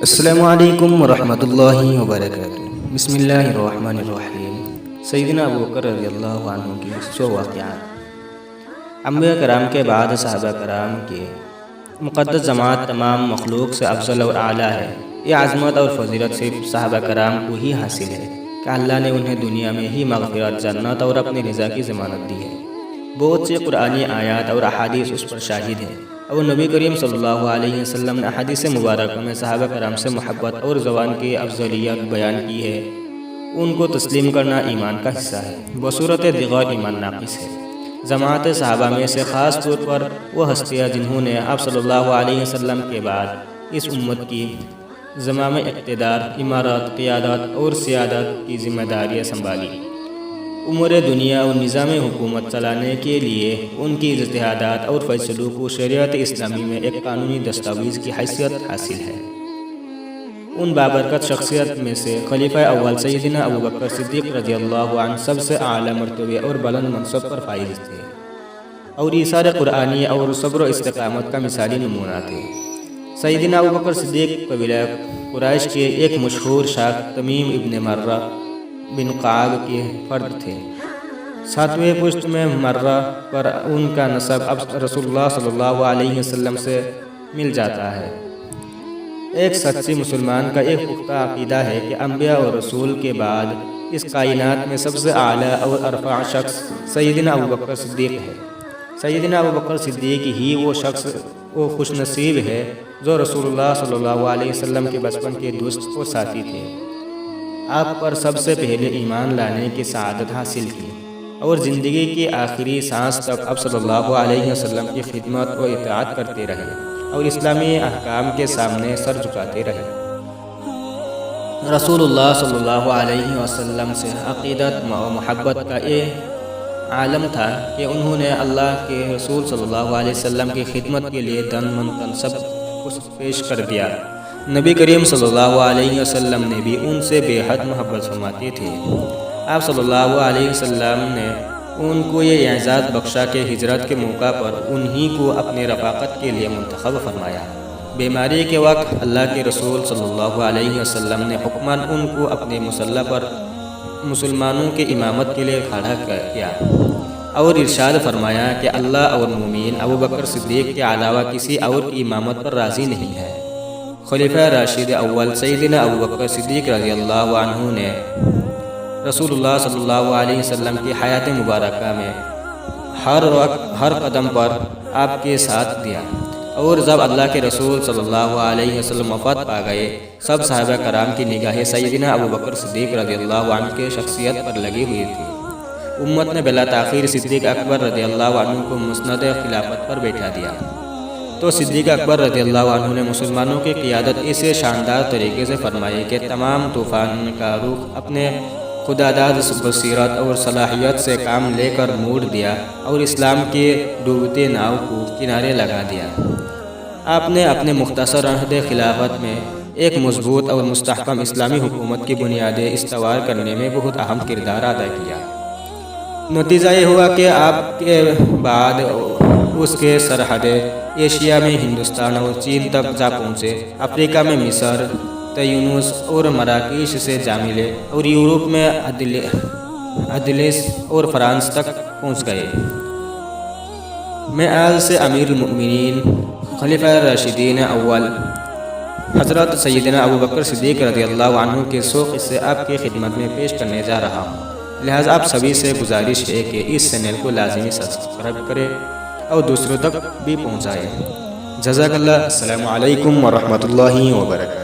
السلام علیکم ورحمۃ اللہ وبرکاتہ۔ بسم اللہ الرحمن الرحیم۔ سیدنا ابو بکر رضی اللہ عنہ کی 100 واقعات۔ انبیاء کرام کے بعد صحابہ کرام کی مقدس جماعت تمام مخلوق سے افضل اور اعلیٰ ہے۔ یہ عظمت اور فضیلت صرف صحابہ کرام کو ہی حاصل ہے کہ اللہ نے انہیں دنیا میں ہی مغفرت، جنت اور اپنی رضا کی ضمانت دی ہے۔ بہت سی قرآنی آیات اور احادیث اس پر شاہد ہیں، اور نبی کریم صلی اللہ علیہ وسلم نے احادیث مبارکہ میں صحابہ کرام سے محبت اور زبان کی افضلیت بیان کی ہے۔ ان کو تسلیم کرنا ایمان کا حصہ ہے، بصورت دیگر ایمان ناقص ہے۔ جماعت صحابہ میں سے خاص طور پر وہ ہستیاں جنہوں نے آپ صلی اللہ علیہ وسلم کے بعد اس امت کی زمام اقتدار، امارت، قیادت اور سیادت کی ذمہ داریاں سنبھالی۔ امور دنیا اور نظام حکومت چلانے کے لیے ان کی اجتہادات اور فیصلوں کو شریعت اسلامی میں ایک قانونی دستاویز کی حیثیت حاصل ہے۔ ان بابرکت شخصیت میں سے خلیفہ اول سیدنا ابو بکر صدیق رضی اللہ عنہ سب سے اعلیٰ مرتبے اور بلند منصب پر فائز تھے، اور ایثار قرآنی اور صبر و استقامت کا مثالی نمونہ تھے۔ سیدنا ابو بکر صدیق قبیلہ قریش کے ایک مشہور شاخ تمیم ابن مرہ بن قعب کے فرد تھے۔ 7ویں پشت میں مرہ پر ان کا نسب اب رسول اللہ صلی اللہ علیہ وسلم سے مل جاتا ہے۔ ایک سچے مسلمان کا ایک پختہ عقیدہ ہے کہ انبیاء اور رسول کے بعد اس کائنات میں سب سے اعلیٰ اور ارفع شخص سیدنا ابو بکر صدیق ہے۔ سیدنا ابو بکر صدیق ہی وہ شخص وہ خوش نصیب ہے جو رسول اللہ صلی اللہ علیہ وسلم کے بچپن کے دوست اور ساتھی تھے۔ آپ پر سب سے پہلے ایمان لانے کی سعادت حاصل کی، اور زندگی کی آخری سانس تک آپ صلی اللہ علیہ وسلم کی خدمت و اطاعت کرتے رہے، اور اسلامی احکام کے سامنے سر جھکاتے رہے۔ رسول اللہ صلی اللہ علیہ وسلم سے عقیدت و محبت کا یہ عالم تھا کہ انہوں نے اللہ کے رسول صلی اللہ علیہ وسلم کی خدمت کے لیے تن من تن سب کچھ پیش کر دیا۔ نبی کریم صلی اللہ علیہ وسلم نے بھی ان سے بے حد محبت فرماتے تھے۔ آپ صلی اللہ علیہ وسلم نے ان کو یہ اعزاز بخشا کہ ہجرت کے موقع پر انہی کو اپنے رفاقت کے لیے منتخب فرمایا۔ بیماری کے وقت اللہ کے رسول صلی اللہ علیہ وسلم نے حکماً ان کو اپنے مسلح پر مسلمانوں کے امامت کے لیے کھڑا کیا، اور ارشاد فرمایا کہ اللہ اور مومن ابو بکر صدیق کے علاوہ کسی اور کی امامت پر راضی نہیں ہے۔ خلیفہ راشد اول سیدنا ابو بکر صدیق رضی اللہ عنہ نے رسول اللہ صلی اللہ علیہ وسلم کی حیات مبارکہ میں ہر قدم پر آپ کے ساتھ دیا، اور جب اللہ کے رسول صلی اللہ علیہ وسلم وفات پا گئے، سب صحابہ کرام کی نگاہیں سیدنا ابو بکر صدیق رضی اللہ عنہ کے شخصیت پر لگی ہوئی تھی۔ امت نے بلا تاخیر صدیق اکبر رضی اللہ عنہ کو مسند خلافت پر بیٹھا دیا، تو صدیق اکبر رضی اللہ عنہ نے مسلمانوں کی قیادت اسے شاندار طریقے سے فرمائی کہ تمام طوفان کا رخ اپنے خداداد بصیرت اور صلاحیت سے کام لے کر موڑ دیا، اور اسلام کے ڈوبتے ناؤ کو کنارے لگا دیا۔ آپ نے اپنے مختصر عہد خلافت میں ایک مضبوط اور مستحکم اسلامی حکومت کی بنیادیں استوار کرنے میں بہت اہم کردار ادا کیا۔ نتیجہ یہ ہوا کہ آپ کے بعد اس کے سرحدیں ایشیا میں ہندوستان اور چین تک جا پہنچے، افریقہ میں مصر، تیونس اور مراکش سے جا ملے، اور یورپ میں اندلس اور فرانس تک پہنچ گئے۔ میں آج سے امیر المؤمنین خلیفہ راشدین اول حضرت سیدنا ابو بکر صدیق رضی اللہ عنہ کے 100 قصے آپ کی خدمت میں پیش کرنے جا رہا ہوں۔ لہٰذا آپ سبھی سے گزارش ہے کہ اس چینل کو لازمی سبسکرائب کریں اور دوسروں تک بھی پہنچائیں۔ جزاک اللہ۔ السلام علیکم ورحمۃ اللہ وبرکاتہ۔